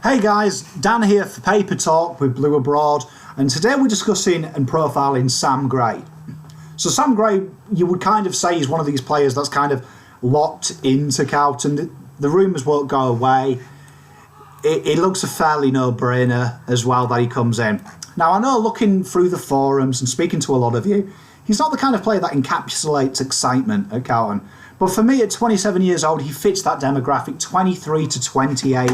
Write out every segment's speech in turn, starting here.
Hey guys, Dan here for Paper Talk with Blue Abroad, and today we're discussing and profiling Sam Gray. So Sam Gray, you would kind of say, is one of these players that's kind of locked into Carlton. The rumours won't go away. It looks a fairly no-brainer as well that he comes in. Now I know, looking through the forums and speaking to a lot of you, he's not the kind of player that encapsulates excitement at Carlton. But for me, at 27 years old, he fits that demographic, 23 to 28.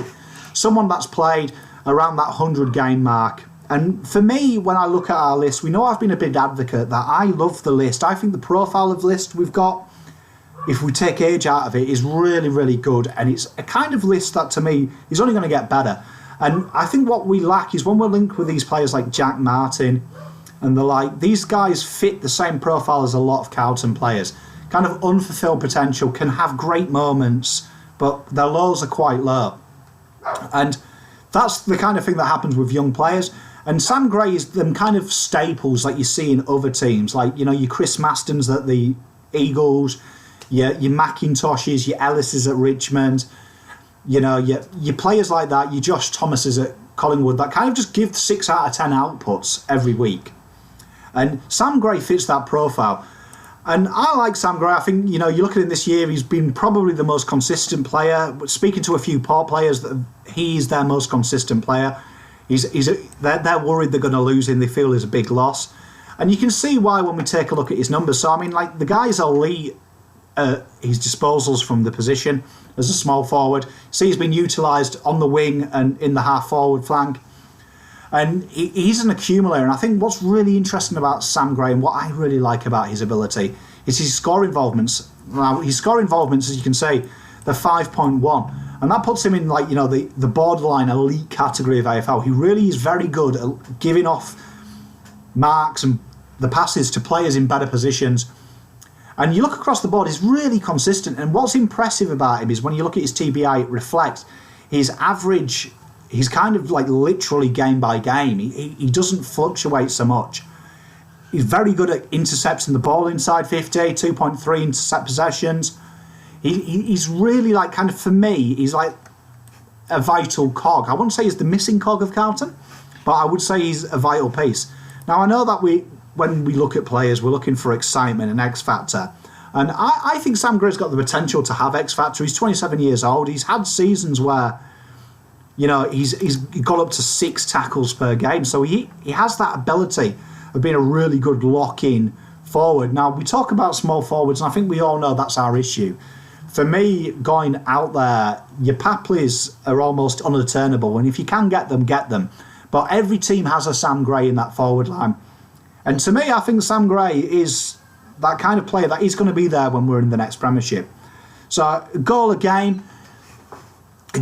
Someone that's played around that 100-game mark. And for me, when I look at our list, we know I've been a big advocate that I love the list. I think the profile of list we've got, if we take age out of it, is really, really good. And it's a kind of list that, to me, is only going to get better. And I think what we lack is when we're linked with these players like Jack Martin and the like, these guys fit the same profile as a lot of Carlton players. Kind of unfulfilled potential, can have great moments, but their lows are quite low. And that's the kind of thing that happens with young players. And Sam Gray is them kind of staples that you see in other teams, like, you know, your Chris Mastons at the Eagles, your McIntoshes, your Ellises at Richmond, you know, your players like that, your Josh Thomases at Collingwood, that kind of just give 6 out of 10 outputs every week. And Sam Gray fits that profile. And I like Sam Gray. I think, you know, you look at him this year, he's been probably the most consistent player. Speaking to a few Port players, he's their most consistent player. They're worried they're going to lose him. They feel he's a big loss. And you can see why when we take a look at his numbers. So, I mean, like, the guy's elite at his disposals from the position as a small forward. See, he's been utilised on the wing and in the half-forward flank. And he's an accumulator, and I think what's really interesting about Sam Gray and what I really like about his ability is his score involvements. Now, his score involvements, as you can say, they're 5.1, and that puts him in, like, you know, the borderline elite category of AFL. He really is very good at giving off marks and the passes to players in better positions. And you look across the board, he's really consistent, and what's impressive about him is when you look at his TBI, it reflects his average. He's kind of like literally game by game. He doesn't fluctuate so much. He's very good at intercepting the ball inside 50, 2.3 intercept possessions. He's really, like, kind of, for me, he's like a vital cog. I wouldn't say he's the missing cog of Carlton, but I would say he's a vital piece. Now, I know that when we look at players, we're looking for excitement and X factor. And I think Sam Gray's got the potential to have X factor. He's 27 years old. He's had seasons where, you know, he's got up to 6 tackles per game. So he has that ability of being a really good lock-in forward. Now, we talk about small forwards, and I think we all know that's our issue. For me, going out there, your Papleys are almost unattainable, and if you can get them, get them. But every team has a Sam Gray in that forward line. And to me, I think Sam Gray is that kind of player that is going to be there when we're in the next premiership. So, a goal a game,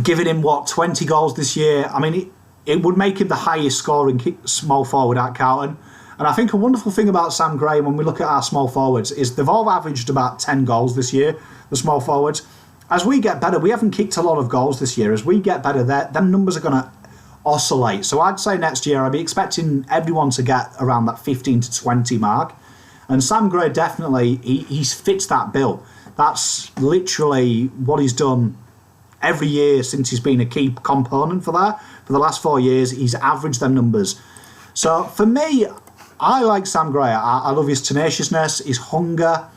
giving him, 20 goals this year. I mean, it would make him the highest scoring small forward at Carlton. And I think a wonderful thing about Sam Gray, when we look at our small forwards, is they've all averaged about 10 goals this year, the small forwards. As we get better, we haven't kicked a lot of goals this year. As we get better, them numbers are going to oscillate. So I'd say next year I'd be expecting everyone to get around that 15 to 20 mark. And Sam Gray definitely, he fits that bill. That's literally what he's done every year since he's been a key component for that. For the last 4 years, he's averaged them numbers. So for me, I like Sam Gray. I love his tenaciousness, his hunger.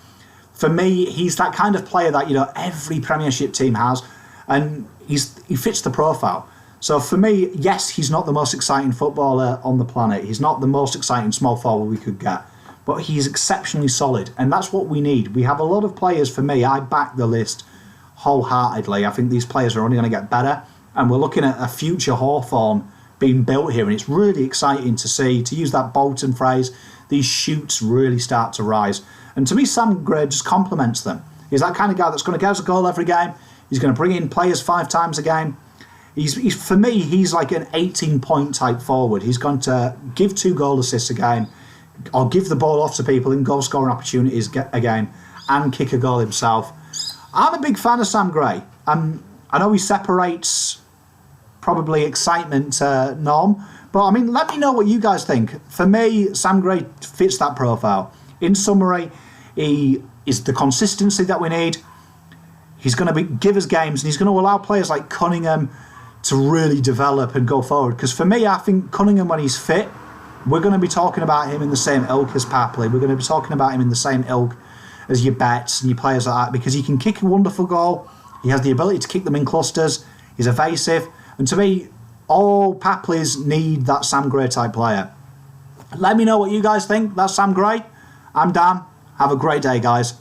For me, he's that kind of player that, you know, every Premiership team has, and he fits the profile. So for me, yes, he's not the most exciting footballer on the planet. He's not the most exciting small forward we could get, but he's exceptionally solid, and that's what we need. We have a lot of players. For me, I back the list wholeheartedly. I think these players are only going to get better, and we're looking at a future Hawthorn being built here, and it's really exciting to see, to use that Bolton phrase, these shoots really start to rise. And to me, Sam Gray just complements them. He's that kind of guy that's going to get us a goal every game. He's going to bring in players 5 times a game. He's for me, he's like an 18-point type forward. He's going to give 2 goal assists a game, or give the ball off to people in goal scoring opportunities a game, and kick a goal himself. I'm a big fan of Sam Gray. I know he separates probably excitement to norm, but I mean, let me know what you guys think. For me, Sam Gray fits that profile. In summary, he is the consistency that we need. He's going to give us games, and he's going to allow players like Cunningham to really develop and go forward. Because for me, I think Cunningham, when he's fit, we're going to be talking about him in the same ilk as Papley. We're going to be talking about him in the same ilk as your Betts and your players like that, because he can kick a wonderful goal. He has the ability to kick them in clusters. He's evasive. And to me, all Papleys need that Sam Gray type player. Let me know what you guys think. That's Sam Gray. I'm Dan. Have a great day, guys.